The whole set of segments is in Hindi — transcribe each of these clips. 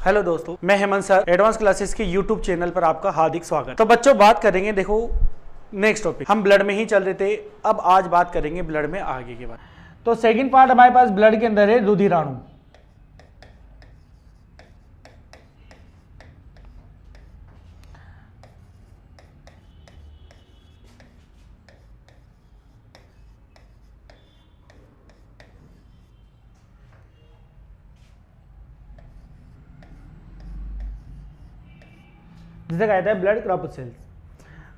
हेलो दोस्तों, मैं हेमंत सर एडवांस क्लासेस के यूट्यूब चैनल पर आपका हार्दिक स्वागत। तो बच्चों बात करेंगे, देखो नेक्स्ट टॉपिक, हम ब्लड में ही चल रहे थे, अब आज बात करेंगे ब्लड में आगे के बारे। तो सेकंड पार्ट हमारे पास ब्लड के अंदर है रुधिराणु। जिसे कहता है ब्लड कॉर्पसेल्स।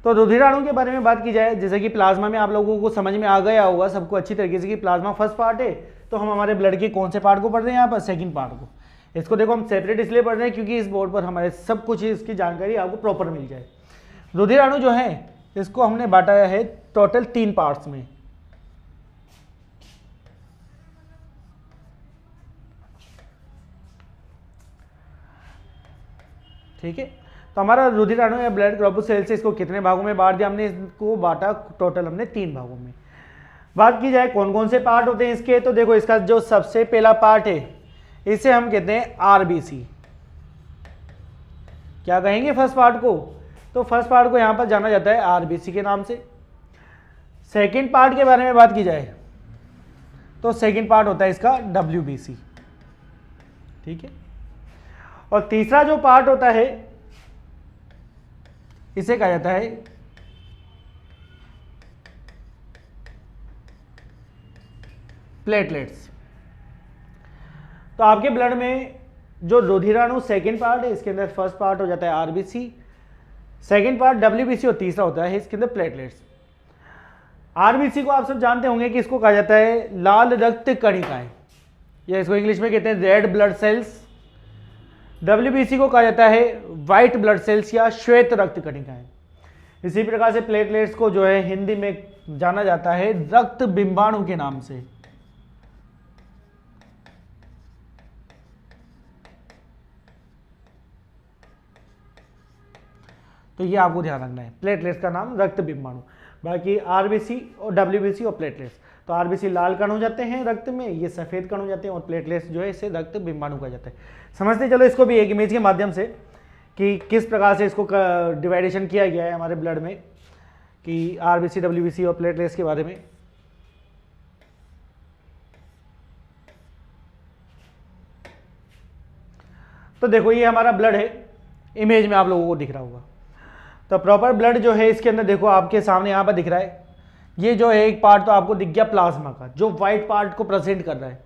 तो रुधिराणु के बारे में बात की जाए, जैसे कि प्लाज्मा में आप लोगों को समझ में आ गया होगा सबको अच्छी तरीके से कि प्लाज्मा फर्स्ट पार्ट है, तो हम हमारे ब्लड के कौन से पार्ट को पढ़ रहे हैं यहाँ पर, सेकंड पार्ट को। इसको देखो हम सेपरेट इसलिए पढ़ रहे हैं क्योंकि इस बोर्ड पर हमारे सब कुछ इसकी जानकारी आपको प्रॉपर मिल जाए। रुधिराणु जो है इसको हमने बांटा है टोटल 3 पार्ट्स में। ठीक है, तो हमारा रुधिराणु या ब्लड कॉर्पसेल्स इसको कितने भागों में बांट दिया हमने, इसको बांटा टोटल हमने 3 भागों में। बात की जाए कौन कौन से पार्ट होते हैं इसके, तो देखो इसका जो सबसे पहला पार्ट है इसे हम कहते हैं आरबीसी। क्या कहेंगे फर्स्ट पार्ट को, तो फर्स्ट पार्ट को यहां पर जाना जाता है आरबीसी के नाम से। सेकंड पार्ट के बारे में बात की जाए तो सेकंड पार्ट होता है इसका डब्ल्यूबीसी। ठीक है, और तीसरा जो पार्ट होता है इसे कहा जाता है प्लेटलेट्स। तो आपके ब्लड में जो रुधिराणु सेकंड पार्ट है इसके अंदर फर्स्ट पार्ट हो जाता है आरबीसी, सेकंड पार्ट डब्ल्यूबीसी और तीसरा होता है इसके अंदर प्लेटलेट्स। आरबीसी को आप सब जानते होंगे कि इसको कहा जाता है लाल रक्त कणिकाएं, या इसको इंग्लिश में कहते हैं रेड ब्लड सेल्स। डब्ल्यूबीसी को कहा जाता है व्हाइट ब्लड सेल्स या श्वेत रक्त कणिकाएं। इसी प्रकार से प्लेटलेट्स को जो है हिंदी में जाना जाता है रक्त बिंबाणु के नाम से। तो ये आपको ध्यान रखना है, प्लेटलेट्स का नाम रक्त बिंबाणु। बाकी आरबीसी और डब्ल्यूबीसी और प्लेटलेट्स, तो आरबीसी लाल कण हो जाते हैं रक्त में, ये सफेद कण हो जाते हैं, और प्लेटलेट्स जो है इसे रक्त बिंबाणु कहा जाता है। समझते चलो इसको भी एक इमेज के माध्यम से कि किस प्रकार से इसको डिवाइडेशन किया गया है हमारे ब्लड में, कि आरबीसी डब्ल्यूबीसी और प्लेटलेट्स के बारे में। तो देखो ये हमारा ब्लड है, इमेज में आप लोगों को दिख रहा होगा। तो प्रॉपर ब्लड जो है इसके अंदर देखो आपके सामने यहाँ पर दिख रहा है, ये जो है एक पार्ट तो आपको दिख गया प्लाज्मा का, जो व्हाइट पार्ट को प्रेजेंट कर रहा है।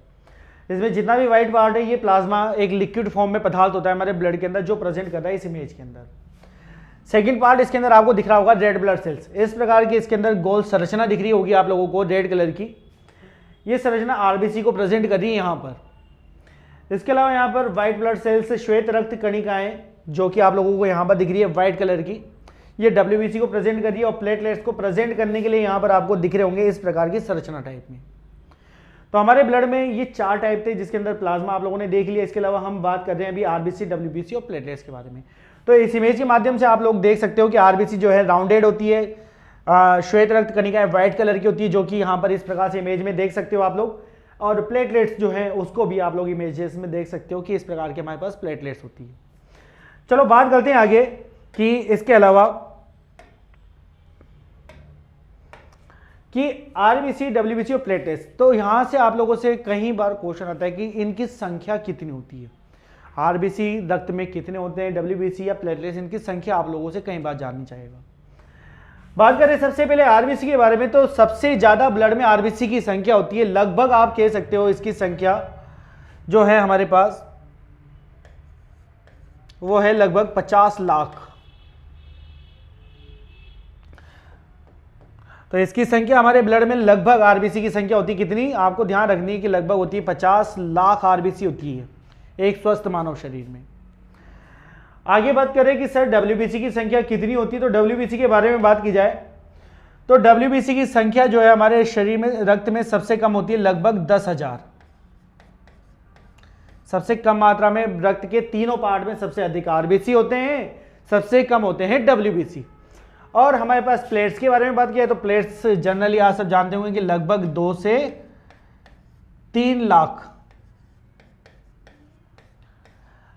इसमें जितना भी व्हाइट पार्ट है ये प्लाज्मा एक लिक्विड फॉर्म में पदार्थ होता है हमारे ब्लड के अंदर, जो प्रेजेंट कर रहा है इस इमेज के अंदर। सेकंड पार्ट इसके अंदर आपको दिख रहा होगा रेड ब्लड सेल्स। इस प्रकार की इसके अंदर गोल संरचना दिख रही होगी आप लोगों को रेड कलर की, ये संरचना आरबीसी को प्रेजेंट कर रही है यहाँ पर। इसके अलावा यहाँ पर व्हाइट ब्लड सेल्स श्वेत रक्त कणिकाएं जो कि आप लोगों को यहाँ पर दिख रही है व्हाइट कलर की, ये डब्ल्यूबीसी को प्रेजेंट कर रही है, और प्लेटलेट्स को प्रेजेंट करने के लिए यहाँ पर आपको दिख रहे होंगे इस प्रकार की संरचना टाइप में। तो हमारे ब्लड में ये 4 टाइप थे जिसके अंदर प्लाज्मा आप लोगों ने देख लिया। इसके अलावा हम बात कर रहे हैं अभी आरबीसी डब्ल्यूबीसी और प्लेटलेट्स के बारे में। तो इस इमेज के माध्यम से आप लोग देख सकते हो कि आरबीसी जो है राउंडेड होती है, श्वेत रक्त कणिकाएं व्हाइट कलर की होती है, जो कि यहाँ पर इस प्रकार से इमेज में देख सकते हो आप लोग। और प्लेटलेट्स जो है उसको भी आप लोग इमेजेस में देख सकते हो कि इस प्रकार के हमारे पास प्लेटलेट्स होती है। चलो बात करते हैं आगे कि इसके अलावा कि आरबीसी डब्ल्यूबीसी और प्लेटलेट्स, तो यहां से आप लोगों से कई बार क्वेश्चन आता है कि इनकी संख्या कितनी होती है, आरबीसी रक्त में कितने होते हैं, डब्ल्यूबीसी या प्लेटलेट्स, इनकी संख्या आप लोगों से कई बार जाननी चाहेगा। बात करें सबसे पहले आरबीसी के बारे में, तो सबसे ज्यादा ब्लड में आरबीसी की संख्या होती है, लगभग आप कह सकते हो इसकी संख्या जो है हमारे पास वो है लगभग 50 लाख। तो इसकी संख्या हमारे ब्लड में लगभग आरबीसी की संख्या होती है कितनी, आपको ध्यान रखनी है कि लगभग होती है 50 लाख आरबीसी होती है एक स्वस्थ मानव शरीर में। आगे बात करें कि सर डब्ल्यूबीसी की संख्या कितनी होती है, तो डब्ल्यूबीसी के बारे में बात की जाए तो डब्ल्यूबीसी की संख्या जो है हमारे शरीर में रक्त में सबसे कम होती है लगभग 10,000। सबसे कम मात्रा में रक्त के तीनों पार्ट में सबसे अधिक आरबीसी होते हैं, सबसे कम होते हैं डब्ल्यूबीसी। और हमारे पास प्लेट्स के बारे में बात किया तो प्लेट्स जनरली आप सब जानते होंगे कि लगभग 2 से 3 लाख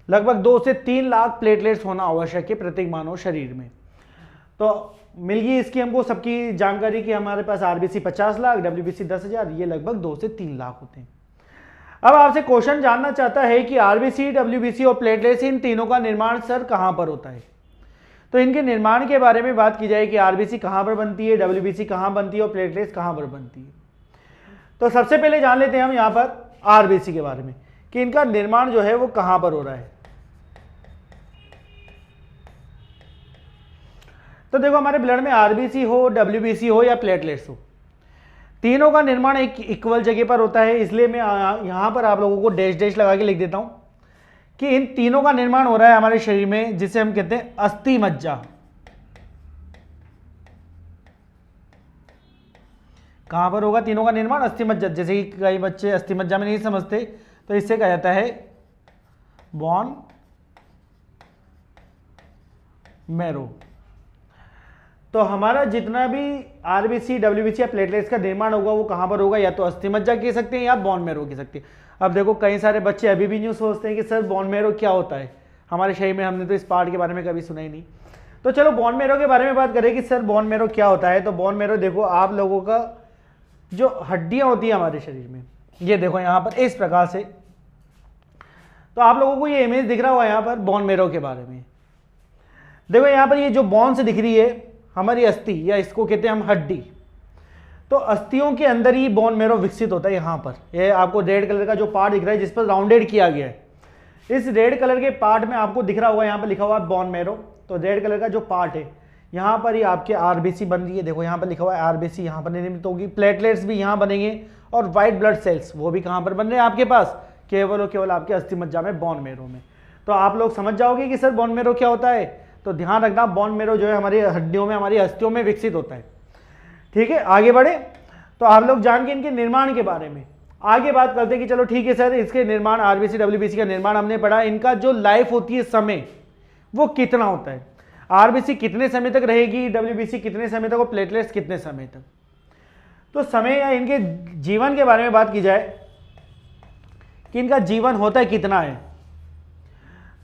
लगभग 2 से 3 लाख प्लेटलेट्स होना आवश्यक है प्रत्येक मानव शरीर में। तो मिल गई इसकी हमको सबकी जानकारी कि हमारे पास आरबीसी 50 लाख, डब्ल्यूबीसी 10,000, ये लगभग 2 से 3 लाख होते हैं। अब आपसे क्वेश्चन जानना चाहता है कि आरबीसी, डब्ल्यूबीसी और प्लेटलेट्स, इन तीनों का निर्माण सर कहां पर होता है। तो इनके निर्माण के बारे में बात की जाए कि आरबीसी कहां पर बनती है, डब्ल्यूबीसी कहां बनती है और प्लेटलेट्स कहां पर बनती है। तो सबसे पहले जान लेते हैं हम यहां पर आरबीसी के बारे में कि इनका निर्माण जो है वो कहां पर हो रहा है। तो देखो हमारे ब्लड में आरबीसी हो, डब्ल्यूबीसी हो या प्लेटलेट्स हो, तीनों का निर्माण एक इक्वल जगह पर होता है। इसलिए मैं यहां पर आप लोगों को डैश डैश लगा के लिख देता हूं कि इन तीनों का निर्माण हो रहा है हमारे शरीर में, जिसे हम कहते हैं अस्थि मज्जा। कहां पर होगा तीनों का निर्माण? अस्थि मज्जा। जैसे कि कई बच्चे अस्थि मज्जा में नहीं समझते, तो इससे कहा जाता है बोन मैरो। तो हमारा जितना भी आरबीसी, डब्ल्यूबीसी या प्लेटलेट्स का निर्माण होगा वो कहां पर होगा? या तो अस्थि मज्जा कह सकते हैं या बोन मैरो कह सकते हैं। अब देखो कई सारे बच्चे अभी भी न्यू सोचते हैं कि सर बोन मैरो क्या होता है, हमारे शरीर में हमने तो इस पार्ट के बारे में कभी सुना ही नहीं। तो चलो बोन मैरो के बारे में बात करें कि सर बोन मैरो क्या होता है। तो बोन मैरो देखो आप लोगों का जो हड्डियां होती है हमारे शरीर में, ये देखो यहाँ पर इस प्रकार से। तो आप लोगों को ये इमेज दिख रहा होगा यहाँ पर बोन मैरो के बारे में। देखो यहाँ पर ये जो बोन से दिख रही है हमारी अस्थि, या इसको कहते हैं हम हड्डी। तो अस्थियों के अंदर ही बोन मैरो विकसित होता है। यहाँ पर ये आपको रेड कलर का जो पार्ट दिख रहा है जिस पर राउंडेड किया गया है, इस रेड कलर के पार्ट में आपको दिख रहा होगा यहाँ पर लिखा हुआ है बोन मैरो। तो रेड कलर का जो पार्ट है यहाँ पर ही आपके आरबीसी बन रही है। देखो यहाँ पर लिखा हुआ है आरबीसी, यहाँ पर निर्मित होगी। प्लेटलेट्स भी यहाँ बनेंगे और व्हाइट ब्लड सेल्स वो भी कहाँ पर बन रहे हैं आपके पास? केवल और केवल आपके अस्थि मज्जा में, बोन मैरो में। तो आप लोग समझ जाओगे कि सर बोन मैरो क्या होता है। तो ध्यान रखना बोन मैरो जो है हमारी हड्डियों में, हमारी अस्थियों में विकसित होता है। ठीक है, आगे बढ़े। तो आप लोग जान के इनके निर्माण के बारे में आगे बात करते हैं कि चलो ठीक है सर, इसके निर्माण, आरबीसी डब्ल्यूबीसी का निर्माण हमने पढ़ा, इनका जो लाइफ होती है समय वो कितना होता है? आरबीसी कितने समय तक रहेगी, डब्ल्यूबीसी कितने समय तक और प्लेटलेट्स कितने समय तक? तो समय या इनके जीवन के बारे में बात की जाए कि इनका जीवन होता है कितना है।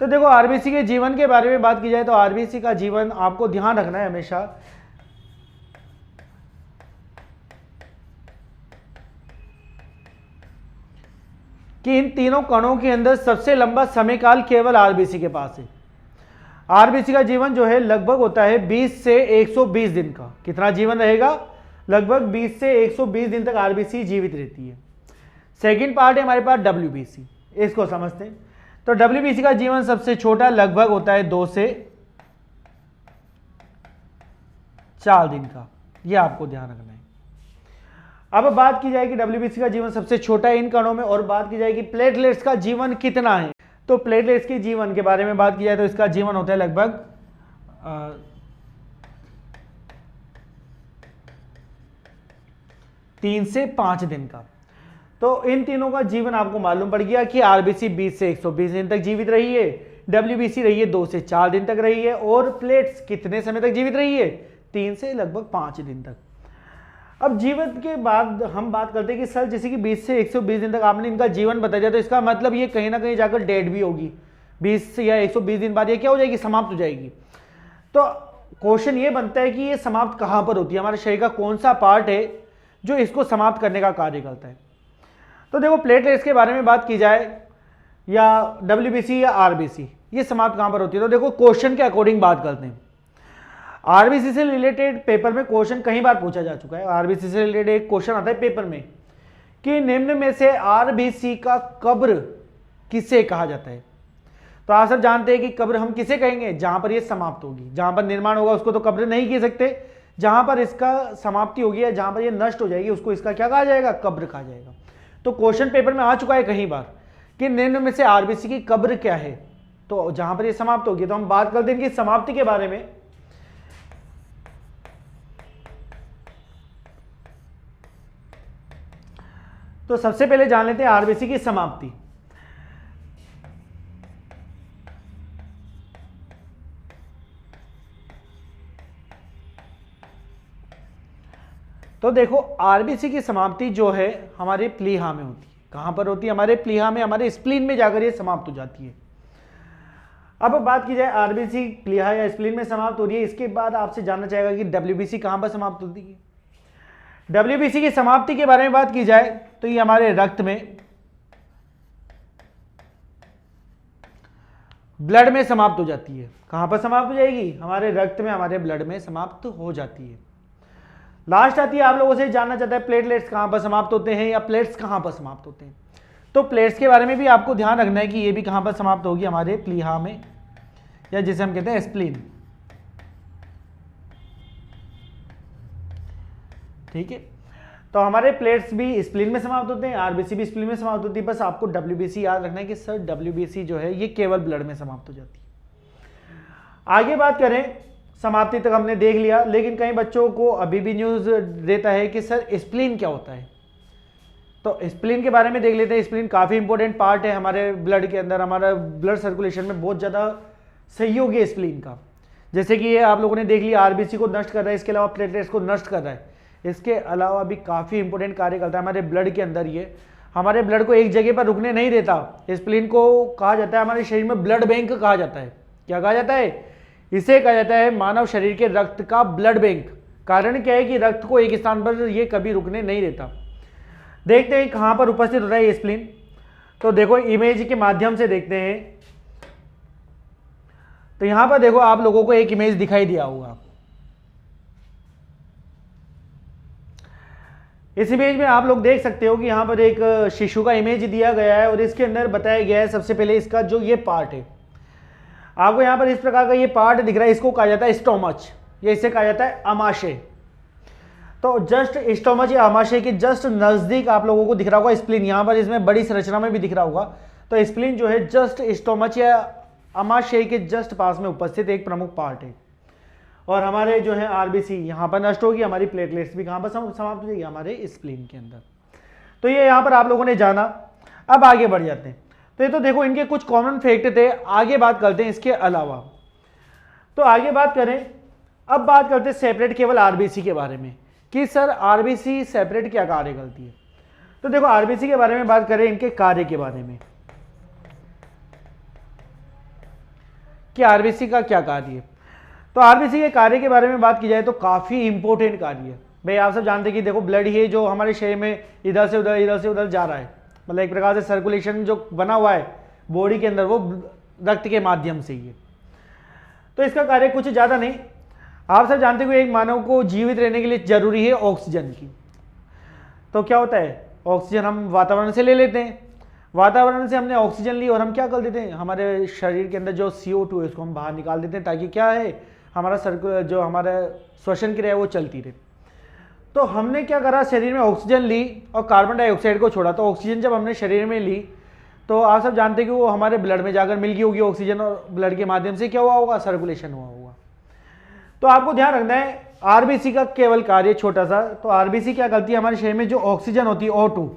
तो देखो आरबीसी के जीवन के बारे में बात की जाए तो आरबीसी का जीवन आपको ध्यान रखना है हमेशा कि इन तीनों कणों के अंदर सबसे लंबा समय काल केवल आरबीसी के पास है। आरबीसी का जीवन जो है लगभग होता है 20 से 120 दिन का। कितना जीवन रहेगा? लगभग 20 से 120 दिन तक आरबीसी जीवित रहती है। सेकंड पार्ट है हमारे पास डब्ल्यूबीसी, इसको समझते हैं। तो डब्ल्यूबीसी का जीवन सबसे छोटा लगभग होता है 2 से 4 दिन का, यह आपको ध्यान रखना है। अब बात की जाए कि डब्ल्यूबीसी का जीवन सबसे छोटा है इन कणों में, और बात की जाए कि प्लेटलेट्स का जीवन कितना है। तो प्लेटलेट्स के जीवन के बारे में बात की जाए तो इसका जीवन होता है लगभग 3 से 5 दिन का। तो इन तीनों का जीवन आपको मालूम पड़ गया कि आरबीसी 20 से 120 दिन तक जीवित रही है, डब्ल्यूबीसी रही है 2 से 4 दिन तक रही है, और प्लेट्स कितने समय तक जीवित रही है? 3 से लगभग 5 दिन तक। अब जीवन के बाद हम बात करते हैं कि सर जैसे कि 20 से 120 दिन तक आपने इनका जीवन बता दिया, तो इसका मतलब ये कहीं ना कहीं जाकर डेड भी होगी। 20 या 120 दिन बाद ये क्या हो जाएगी? समाप्त हो जाएगी। तो क्वेश्चन ये बनता है कि ये समाप्त कहाँ पर होती है? हमारे शरीर का कौन सा पार्ट है जो इसको समाप्त करने का कार्य करता है? तो देखो प्लेटलेट्स के बारे में बात की जाए या डब्ल्यूबीसी या आरबीसी, ये समाप्त कहाँ पर होती है? तो देखो क्वेश्चन के अकॉर्डिंग बात करते हैं। आरबीसी से रिलेटेड पेपर में क्वेश्चन कई बार पूछा जा चुका है। आरबीसी से रिलेटेड एक क्वेश्चन आता है पेपर में कि निम्न में से आरबीसी का कब्र किसे कहा जाता है? तो आप सब जानते हैं कि कब्र हम किसे कहेंगे? जहां पर ये समाप्त होगी, जहां पर निर्माण होगा उसको तो कब्र नहीं कह सकते। जहां पर इसका समाप्ति होगी या जहां पर ये नष्ट हो जाएगी उसको इसका क्या कहा जाएगा? कब्र कहा जाएगा। तो क्वेश्चन पेपर में आ चुका है कई बार कि निम्न में से आरबीसी की कब्र क्या है? तो जहां पर ये समाप्त होगी। तो हम बात करते हैं कि समाप्ति के बारे में। तो सबसे पहले जान लेते हैं आरबीसी की समाप्ति। तो देखो आरबीसी की समाप्ति जो है हमारे प्लीहा में होती है। कहां पर होती है? हमारे प्लीहा में, हमारे स्प्लीन में जाकर ये समाप्त हो जाती है। अब बात की जाए आरबीसी प्लीहा या स्प्लीन में समाप्त हो रही है, इसके बाद आपसे जानना चाहेगा कि डब्ल्यूबीसी कहां पर समाप्त होती है। डब्ल्यूबीसी की समाप्ति के बारे में बात की जाए तो ये हमारे रक्त में ब्लड में समाप्त हो जाती है। कहां पर समाप्त हो जाएगी? हमारे रक्त में, हमारे ब्लड में समाप्त हो जाती है। लास्ट आती है, आप लोगों से जानना चाहता है प्लेटलेट्स कहां पर समाप्त होते हैं या प्लेट्स कहां पर समाप्त होते हैं। तो प्लेट्स के बारे में भी आपको ध्यान रखना है कि ये भी कहां पर समाप्त होगी? हमारे प्लीहा में, या जिसे हम कहते हैं स्प्लीन। ठीक है, तो हमारे प्लेट्स भी स्प्लीन में समाप्त होते हैं, आरबीसी भी स्प्लीन में समाप्त होती है। बस आपको डब्ल्यूबीसी याद रखना है कि सर डब्ल्यूबीसी जो है ये केवल ब्लड में समाप्त हो जाती है। आगे बात करें, समाप्ति तक हमने देख लिया, लेकिन कई बच्चों को अभी भी न्यूज देता है कि सर स्प्लीन क्या होता है। तो स्प्लीन के बारे में देख लेते हैं। स्प्लीन काफी इंपॉर्टेंट पार्ट है हमारे ब्लड के अंदर, हमारा ब्लड सर्कुलेशन में बहुत ज्यादा सहयोग है स्प्लीन का। जैसे कि ये आप लोगों ने देख लिया, आरबीसी को नष्ट कर रहा है, इसके अलावा प्लेटलेट्स को नष्ट कर रहा है, इसके अलावा भी काफी इंपॉर्टेंट कार्य करता है हमारे ब्लड के अंदर। ये हमारे ब्लड को एक जगह पर रुकने नहीं देता। स्प्लीन को कहा जाता है हमारे शरीर में ब्लड बैंक कहा जाता है। क्या कहा जाता है? इसे कहा जाता है मानव शरीर के रक्त का ब्लड बैंक। कारण क्या है कि रक्त को एक स्थान पर ये कभी रुकने नहीं देता। देखते हैं कहां पर उपस्थित होता है ये स्प्लीन। तो देखो इमेज के माध्यम से देखते हैं। तो यहां पर देखो आप लोगों को एक इमेज दिखाई दिया होगा। इस इमेज में आप लोग देख सकते हो कि यहां पर एक शिशु का इमेज दिया गया है और इसके अंदर बताया गया है सबसे पहले इसका जो ये पार्ट है। आपको यहां पर इस प्रकार का ये पार्ट दिख रहा है, इसको कहा जाता है स्टोमच, या इसे कहा जाता है अमाशय। तो जस्ट स्टोमच या अमाशय के जस्ट नजदीक आप लोगों को दिख रहा होगा स्प्लीन। यहां पर इसमें बड़ी संरचना में भी दिख रहा होगा। तो स्प्लीन जो है जस्ट स्टोमच या अमाशय के जस्ट पास में उपस्थित एक प्रमुख पार्ट है। और हमारे जो है आरबीसी यहां पर नष्ट होगी, हमारी प्लेटलेट्स भी कहां पर समाप्त हो जाएगी? हमारे स्प्लीन के अंदर। तो ये यहां पर आप लोगों ने जाना। अब आगे बढ़ जाते हैं। तो ये तो देखो इनके कुछ कॉमन फैक्ट थे। आगे बात करते हैं इसके अलावा। तो आगे बात करें, अब बात करते हैं सेपरेट केवल आरबीसी के बारे में कि सर आरबीसी सेपरेट क्या कार्य करती है। तो देखो आरबीसी के बारे में बात करें, इनके कार्य के बारे में कि आरबीसी का क्या कार्य है। तो आरबीसी के कार्य के बारे में बात की जाए तो काफी इंपॉर्टेंट कार्य है भाई। आप सब जानते हैं कि देखो ब्लड ही जो हमारे शरीर में इधर से उधर जा रहा है, मतलब एक प्रकार से सर्कुलेशन जो बना हुआ है बॉडी के अंदर वो रक्त के माध्यम से ही है। तो इसका कार्य कुछ ज्यादा नहीं। आप सब जानते हो एक मानव को जीवित रहने के लिए जरूरी है ऑक्सीजन की। तो क्या होता है, ऑक्सीजन हम वातावरण से ले लेते हैं, वातावरण से हमने ऑक्सीजन ली और हम क्या कर देते हैं, हमारे शरीर के अंदर जो CO2 है उसको हम बाहर निकाल देते हैं, ताकि क्या है हमारा जो हमारा श्वसन क्रिया है वो चलती रहे। तो हमने क्या करा, शरीर में ऑक्सीजन ली और कार्बन डाइऑक्साइड को छोड़ा। तो ऑक्सीजन जब हमने शरीर में ली तो आप सब जानते हैं कि वो हमारे ब्लड में जाकर मिल गई होगी ऑक्सीजन, और ब्लड के माध्यम से क्या हुआ होगा, सर्कुलेशन हुआ होगा। तो आपको ध्यान रखना है आरबीसी का केवल कार्य छोटा सा। तो आरबीसी क्या करती है, हमारे शरीर में जो ऑक्सीजन होती है O2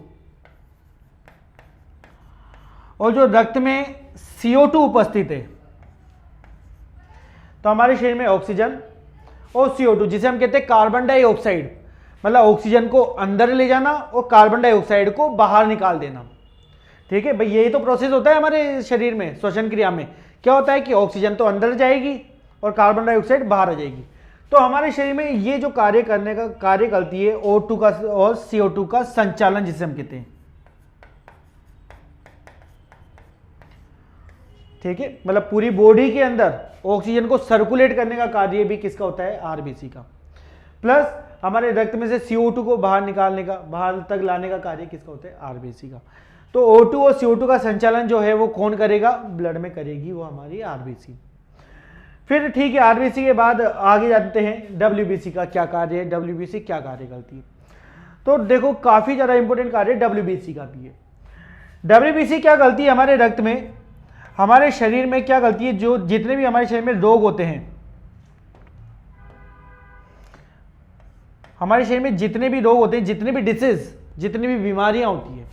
और जो रक्त में CO2 उपस्थित है, तो हमारे शरीर में ऑक्सीजन और CO2 जिसे हम कहते हैं कार्बन डाइऑक्साइड, मतलब ऑक्सीजन को अंदर ले जाना और कार्बन डाइऑक्साइड को बाहर निकाल देना। ठीक है भाई, यही तो प्रोसेस होता है हमारे शरीर में श्वसन क्रिया में। क्या होता है कि ऑक्सीजन तो अंदर जाएगी और कार्बन डाइऑक्साइड बाहर आ जाएगी। तो हमारे शरीर में ये जो कार्य करने का कार्य करती है O2 का और CO2 का संचालन जिसे हम कहते हैं। ठीक है, मतलब पूरी बॉडी के अंदर ऑक्सीजन को सर्कुलेट करने का कार्य भी किसका होता है, आरबीसी का। प्लस हमारे रक्त में से CO2 को बाहर निकालने का, बाहर तक लाने का कार्य किसका होता है, आरबीसी का। तो O2 और CO2 का संचालन जो है वो कौन करेगा, ब्लड में करेगी वो हमारी आरबीसी। फिर ठीक है, आरबीसी के बाद आगे जाते हैं डब्ल्यूबीसी का क्या कार्य है, डब्ल्यूबीसी क्या कार्य करती है। तो देखो काफी ज्यादा इंपॉर्टेंट कार्य डब्ल्यूबीसी का भी है। डब्ल्यूबीसी क्या करती है, हमारे रक्त में, हमारे शरीर में क्या करती है, जो जितने भी हमारे शरीर में रोग होते हैं, हमारे शरीर में जितने भी रोग होते हैं, जितने भी डिसीज, जितनी भी बीमारियां होती है,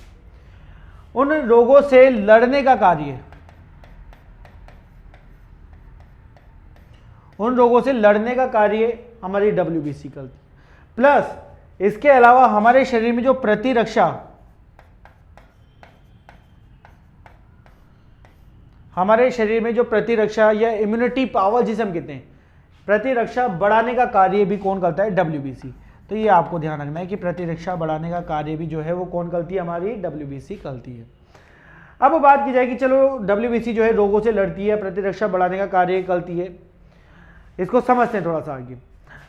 उन रोगों से लड़ने का कार्य, उन रोगों से लड़ने का कार्य हमारी डब्ल्यूबीसी करती है। प्लस इसके अलावा हमारे शरीर में जो प्रतिरक्षा, हमारे शरीर में जो प्रतिरक्षा या इम्यूनिटी पावर जिसे हम कहते हैं, प्रतिरक्षा बढ़ाने का कार्य भी कौन करता है? WBC। तो ये आपको ध्यान रखना है कि प्रतिरक्षा बढ़ाने का कार्य भी जो है वो कौन करती है? हमारी WBC करती है। अब बात की जाए कि चलो WBC जो है रोगों से लड़ती है, प्रतिरक्षा बढ़ाने का कार्य करती है, इसको समझते हैं थोड़ा सा आगे।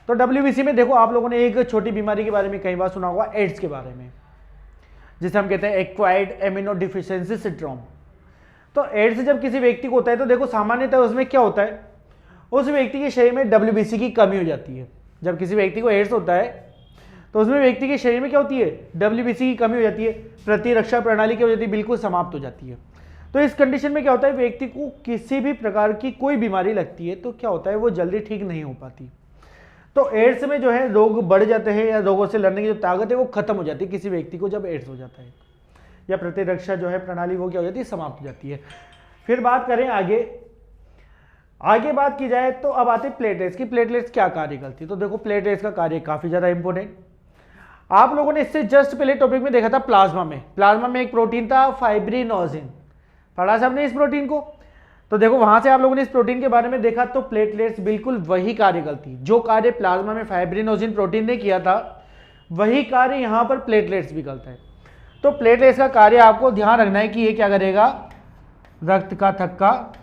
तो WBC में देखो, आप लोगों ने एक छोटी बीमारी के बारे में कई बार सुना होगा, एड्स के बारे में, जिसे हम कहते हैं एक्वायर्ड इम्यूनोडेफिशिएंसी सिंड्रोम। तो एड्स जब किसी व्यक्ति को होता है तो देखो सामान्यतः उसमें क्या होता है, उस व्यक्ति के शरीर में WBC की कमी हो जाती है। जब किसी व्यक्ति को एड्स होता है तो उसमें व्यक्ति के शरीर में क्या होती है? WBC की कमी हो जाती है, प्रतिरक्षा प्रणाली की वजह से बिल्कुल समाप्त हो जाती है। तो इस कंडीशन में क्या होता है, व्यक्ति को किसी भी प्रकार की कोई बीमारी लगती है तो क्या होता है, वो जल्दी ठीक नहीं हो पाती। तो एड्स में जो है रोग बढ़ जाते हैं या रोगों से लड़ने की जो ताकत है वो खत्म हो जाती है किसी व्यक्ति को जब एड्स हो जाता है, या प्रतिरक्षा जो है प्रणाली वो क्या हो जाती है? समाप्त हो जाती है। फिर बात करें आगे बात की जाए तो अब आते हैं प्लेटलेट्स की। प्लेटलेट्स क्या कार्य करती है? तो देखो प्लेटलेट्स का कार्य काफी ज्यादा इंपॉर्टेंट, आप लोगों ने इससे जस्ट पहले टॉपिक में देखा था प्लाज्मा में एक प्रोटीन था फाइब्रिनोजिन, पढ़ा था हमने इस प्रोटीन को। तो देखो वहां से आप लोगों ने इस प्रोटीन के बारे में देखा, तो प्लेटलेट्स बिल्कुल वही कार्य करती है जो कार्य प्लाज्मा में फाइब्रिनोजिन प्रोटीन ने किया था, वही कार्य यहां पर प्लेटलेट्स भी करता है। तो प्लेटलेट्स का कार्य आपको ध्यान रखना है कि ये क्या करेगा? रक्त का थक्का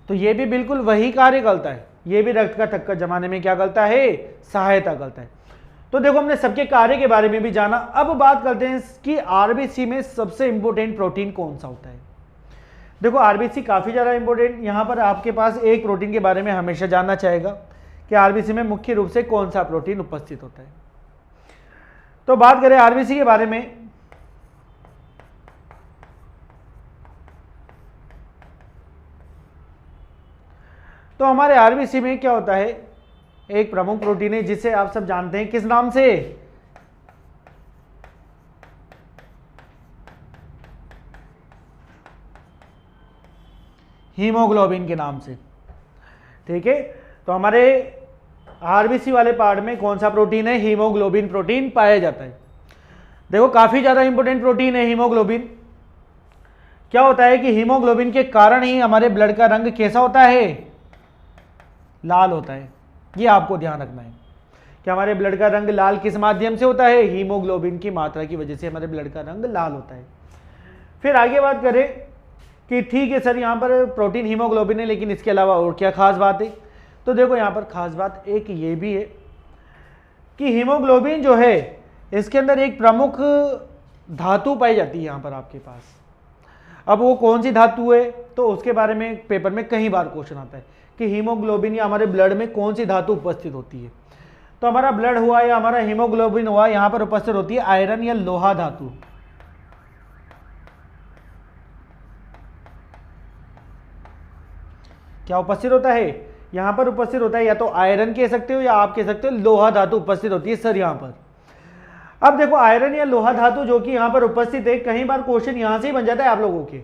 तो ये भी बिल्कुल वही कार्य करता है, ये भी रक्त का थक्का जमाने में क्या करता है? सहायता करता है। तो देखो हमने सबके कार्य के बारे में भी जाना। अब बात करते हैं कि आरबीसी में सबसे इंपॉर्टेंट प्रोटीन कौन सा होता है। देखो आरबीसी काफी ज्यादा इंपॉर्टेंट, यहां पर आपके पास एक प्रोटीन के बारे में हमेशा जानना चाहेगा कि आरबीसी में मुख्य रूप से कौन सा प्रोटीन उपस्थित होता है। तो बात करें आरबीसी के बारे में, तो हमारे आरबीसी में क्या होता है, एक प्रमुख प्रोटीन है जिसे आप सब जानते हैं, किस नाम से? हीमोग्लोबिन के नाम से, ठीक है। तो हमारे आरबीसी वाले पार्ट में कौन सा प्रोटीन है? हीमोग्लोबिन प्रोटीन पाया जाता है। देखो काफी ज्यादा इंपॉर्टेंट प्रोटीन है हीमोग्लोबिन। क्या होता है कि हीमोग्लोबिन के कारण ही हमारे ब्लड का रंग कैसा होता है? लाल होता है। ये आपको ध्यान रखना है कि हमारे ब्लड का रंग लाल किस माध्यम से होता है? हीमोग्लोबिन की मात्रा की वजह से हमारे ब्लड का रंग लाल होता है। फिर आगे बात करें कि ठीक है सर यहाँ पर प्रोटीन हीमोग्लोबिन है, लेकिन इसके अलावा और क्या खास बात है? तो देखो यहाँ पर खास बात एक ये भी है कि हीमोग्लोबिन जो है इसके अंदर एक प्रमुख धातु पाई जाती है यहाँ पर आपके पास। अब वो कौन सी धातु है तो उसके बारे में पेपर में कई बार क्वेश्चन आता है कि हीमोग्लोबिन या हमारे ब्लड में कौन सी धातु उपस्थित होती है। तो हमारा ब्लड हुआ या हमारा हीमोग्लोबिन हुआ, यहाँ पर उपस्थित होती है आयरन या लोहा धातु। क्या उपस्थित होता है? यहाँ पर उपस्थित होता है या तो आयरन कह सकते हो या आप कह सकते हो लोहा धातु उपस्थित होती है सर यहाँ पर। अब देखो आयरन या लोहा धातु जो कि यहाँ पर उपस्थित है, कई बार क्वेश्चन यहाँ से ही बन जाता है आप लोगों के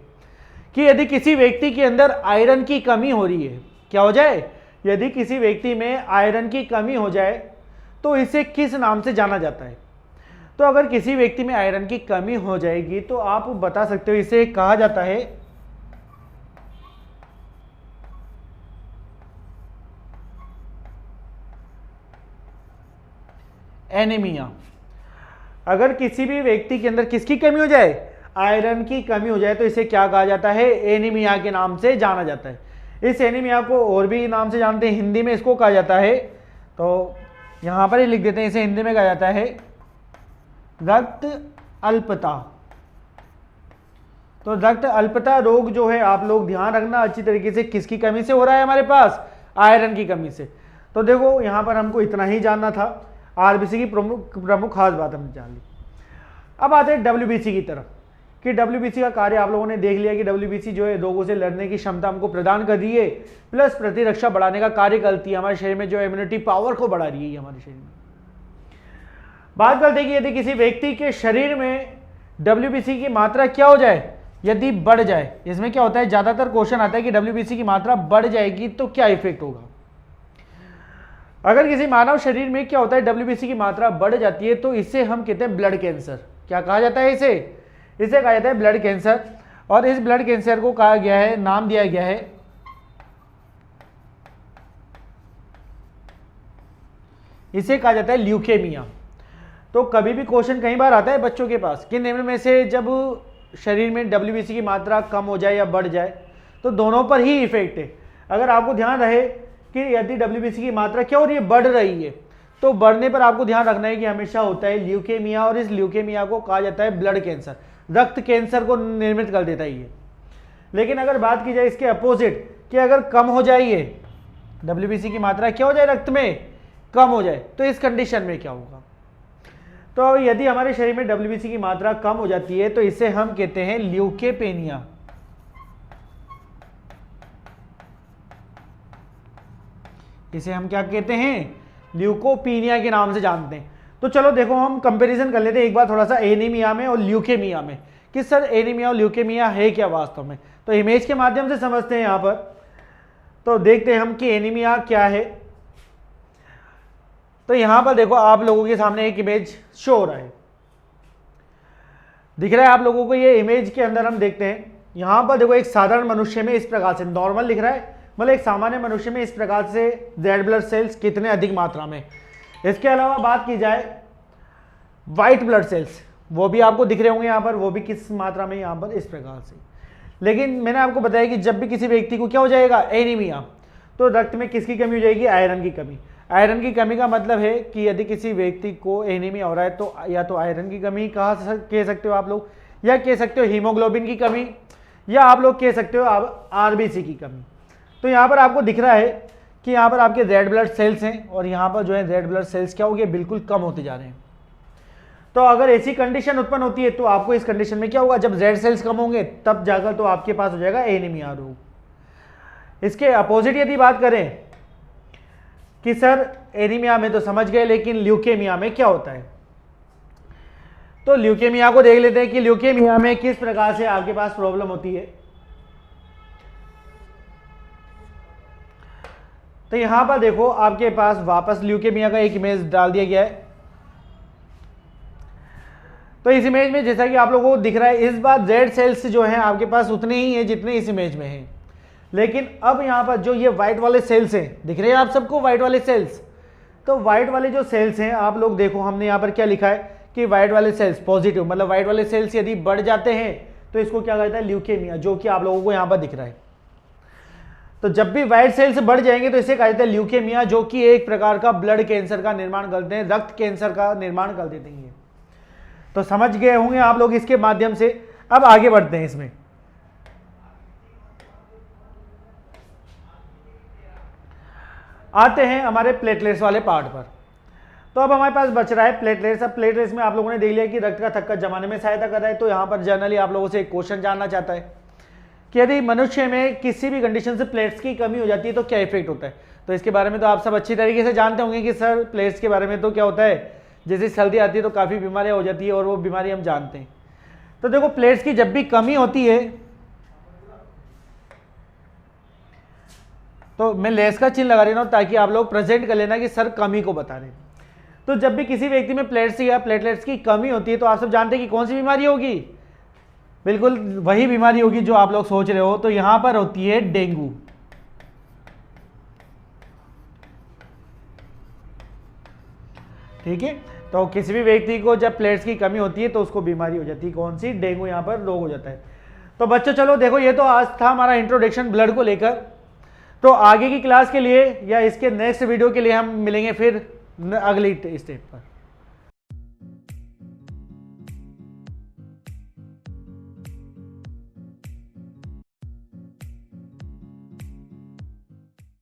कि यदि किसी व्यक्ति के अंदर आयरन की कमी हो रही है, क्या हो जाए? यदि किसी व्यक्ति में आयरन की कमी हो जाए तो इसे किस नाम से जाना जाता है? तो अगर किसी व्यक्ति में आयरन की कमी हो जाएगी तो आप बता सकते हो इसे कहा जाता है एनीमिया। अगर किसी भी व्यक्ति के अंदर किसकी कमी हो जाए? आयरन की कमी हो जाए तो इसे क्या कहा जाता है? एनीमिया के नाम से जाना जाता है। इस एनीमिया को और भी नाम से जानते हैं, हिंदी में इसको कहा जाता है, तो यहां पर ही लिख देते हैं, इसे हिंदी में कहा जाता है रक्त अल्पता। तो रक्त अल्पता रोग जो है आप लोग ध्यान रखना अच्छी तरीके से, किसकी कमी से हो रहा है हमारे पास? आयरन की कमी से। तो देखो यहां पर हमको इतना ही जानना था, आरबीसी की प्रमुख खास बात हमने जान ली। अब आते हैं डब्ल्यूबीसी की तरफ कि डब्ल्यूबीसी का कार्य आप लोगों ने देख लिया कि डब्ल्यूबीसी जो है रोगों से लड़ने की क्षमता हमको प्रदान कर रही है, प्लस प्रतिरक्षा बढ़ाने का कार्य करती है, हमारे शरीर में जो इम्यूनिटी पावर को बढ़ा रही है हमारे शरीर में। बात करते हैं कि यदि किसी व्यक्ति के शरीर में डब्ल्यूबीसी की मात्रा क्या हो जाए? यदि बढ़ जाए। इसमें क्या होता है, ज्यादातर क्वेश्चन आता है कि डब्ल्यूबीसी की मात्रा बढ़ जाएगी तो क्या इफेक्ट होगा। अगर किसी मानव शरीर में क्या होता है, WBC की मात्रा बढ़ जाती है तो इसे हम कहते हैं ब्लड कैंसर। क्या कहा जाता है इसे? इसे कहा जाता है ब्लड कैंसर। और इस ब्लड कैंसर को कहा गया है, नाम दिया गया है, इसे कहा जाता है ल्यूकेमिया। तो कभी भी क्वेश्चन कई बार आता है बच्चों के पास कि निम्न में से जब शरीर में WBC की मात्रा कम हो जाए या बढ़ जाए तो दोनों पर ही इफेक्ट है। अगर आपको ध्यान रहे कि यदि WBC की मात्रा क्या हो रही है, बढ़ रही है, तो बढ़ने पर आपको ध्यान रखना है कि हमेशा होता है ल्यूकेमिया, और इस ल्यूकेमिया को कहा जाता है ब्लड कैंसर। रक्त कैंसर को निर्मित कर देता है ये। लेकिन अगर बात की जाए इसके अपोजिट कि अगर कम हो जाए ये WBC की मात्रा क्या हो जाए, रक्त में कम हो जाए, तो इस कंडीशन में क्या होगा? तो यदि हमारे शरीर में WBC की मात्रा कम हो जाती है तो इसे हम कहते हैं ल्यूकेपेनिया। इसे हम क्या कहते हैं? ल्यूकोपीनिया के नाम से जानते हैं। तो चलो देखो हम कंपैरिजन कर लेते हैं एक बार थोड़ा सा एनीमिया में और ल्यूकेमिया में कि सर एनीमिया और ल्यूकेमिया है क्या वास्तव में। तो इमेज के माध्यम से समझते हैं यहाँ पर। तो देखते हैं हम कि एनीमिया क्या है। तो यहां पर देखो आप लोगों के सामने एक इमेज शो हो रहा है, दिख रहा है आप लोगों को। ये इमेज के अंदर हम देखते हैं, यहां पर देखो एक साधारण मनुष्य में इस प्रकार से नॉर्मल लिख रहा है, मतलब एक सामान्य मनुष्य में इस प्रकार से रेड ब्लड सेल्स कितने अधिक मात्रा में। इसके अलावा बात की जाए व्हाइट ब्लड सेल्स, वो भी आपको दिख रहे होंगे यहाँ पर, वो भी किस मात्रा में, यहाँ पर इस प्रकार से। लेकिन मैंने आपको बताया कि जब भी किसी व्यक्ति को क्या हो जाएगा, एनीमिया, तो रक्त में किसकी कमी हो जाएगी? आयरन की कमी। आयरन की कमी का मतलब है कि यदि किसी व्यक्ति को एनीमिया हो रहा है तो या तो आयरन की कमी कह सकते हो आप लोग, या कह सकते हो हीमोग्लोबिन की कमी, या आप लोग कह सकते हो आप RBC की कमी। तो यहाँ पर आपको दिख रहा है कि यहाँ पर आपके रेड ब्लड सेल्स हैं और यहाँ पर जो है रेड ब्लड सेल्स क्या हो गए, बिल्कुल कम होते जा रहे हैं। तो अगर ऐसी कंडीशन उत्पन्न होती है तो आपको इस कंडीशन में क्या होगा, जब रेड सेल्स कम होंगे तब जाकर तो आपके पास हो जाएगा एनीमिया रोग। इसके अपोजिट यदि बात करें कि सर एनीमिया में तो समझ गए, लेकिन ल्यूकेमिया में क्या होता है, तो ल्यूकेमिया को देख लेते हैं कि ल्यूकेमिया में किस प्रकार से आपके पास प्रॉब्लम होती है। तो यहां पर देखो आपके पास वापस ल्यूकेमिया का एक इमेज डाल दिया गया है। तो इस इमेज में जैसा कि आप लोगों को दिख रहा है, इस बार रेड सेल्स जो हैं आपके पास उतने ही हैं जितने इस इमेज में हैं। लेकिन अब यहाँ पर जो ये व्हाइट वाले सेल्स हैं, दिख रहे हैं आप सबको व्हाइट वाले सेल्स। तो व्हाइट वाले जो सेल्स हैं आप लोग देखो, हमने यहाँ पर क्या लिखा है कि व्हाइट वाले सेल्स पॉजिटिव, मतलब व्हाइट वाले सेल्स यदि बढ़ जाते हैं तो इसको क्या कहता है, ल्यूकेमिया, जो कि आप लोगों को यहाँ पर दिख रहा है। तो जब भी व्हाइट सेल्स बढ़ जाएंगे तो इसे कहा जाता है ल्यूकेमिया, जो कि एक प्रकार का ब्लड कैंसर का निर्माण करते हैं, रक्त कैंसर का निर्माण कर देते हैं। तो समझ गए होंगे आप लोग इसके माध्यम से। अब आगे बढ़ते हैं इसमें। आते हैं हमारे प्लेटलेट्स वाले पार्ट पर। तो अब हमारे पास बच रहा है प्लेटलेट्स। अब प्लेटलेट्स में आप लोगों ने देख लिया कि रक्त का थक्का जमाने में सहायता कर रहा है। तो यहाँ पर जनरली आप लोगों से एक क्वेश्चन जानना चाहता है कि यदि मनुष्य में किसी भी कंडीशन से प्लेट्स की कमी हो जाती है तो क्या इफेक्ट होता है। तो इसके बारे में तो आप सब अच्छी तरीके से जानते होंगे कि सर प्लेट्स के बारे में तो क्या होता है, जैसे सर्दी आती है तो काफ़ी बीमारियाँ हो जाती है और वो बीमारी हम जानते हैं। तो देखो प्लेट्स की जब भी कमी होती है तो मैं लेस का चिन्ह लगा रहा हूँ ताकि आप लोग प्रेजेंट कर लेना कि सर कमी को बता रहे हैं। तो जब भी किसी व्यक्ति में प्लेट्स या प्लेटलेट्स की कमी होती है तो आप सब जानते हैं कि कौन सी बीमारी होगी, बिल्कुल वही बीमारी होगी जो आप लोग सोच रहे हो। तो यहां पर होती है डेंगू। ठीक है, तो किसी भी व्यक्ति को जब प्लेट्स की कमी होती है तो उसको बीमारी हो जाती है, कौन सी, डेंगू, यहाँ पर रोग हो जाता है। तो बच्चों चलो देखो, ये तो आज था हमारा इंट्रोडक्शन ब्लड को लेकर। तो आगे की क्लास के लिए या इसके नेक्स्ट वीडियो के लिए हम मिलेंगे फिर अगली स्टेप पर।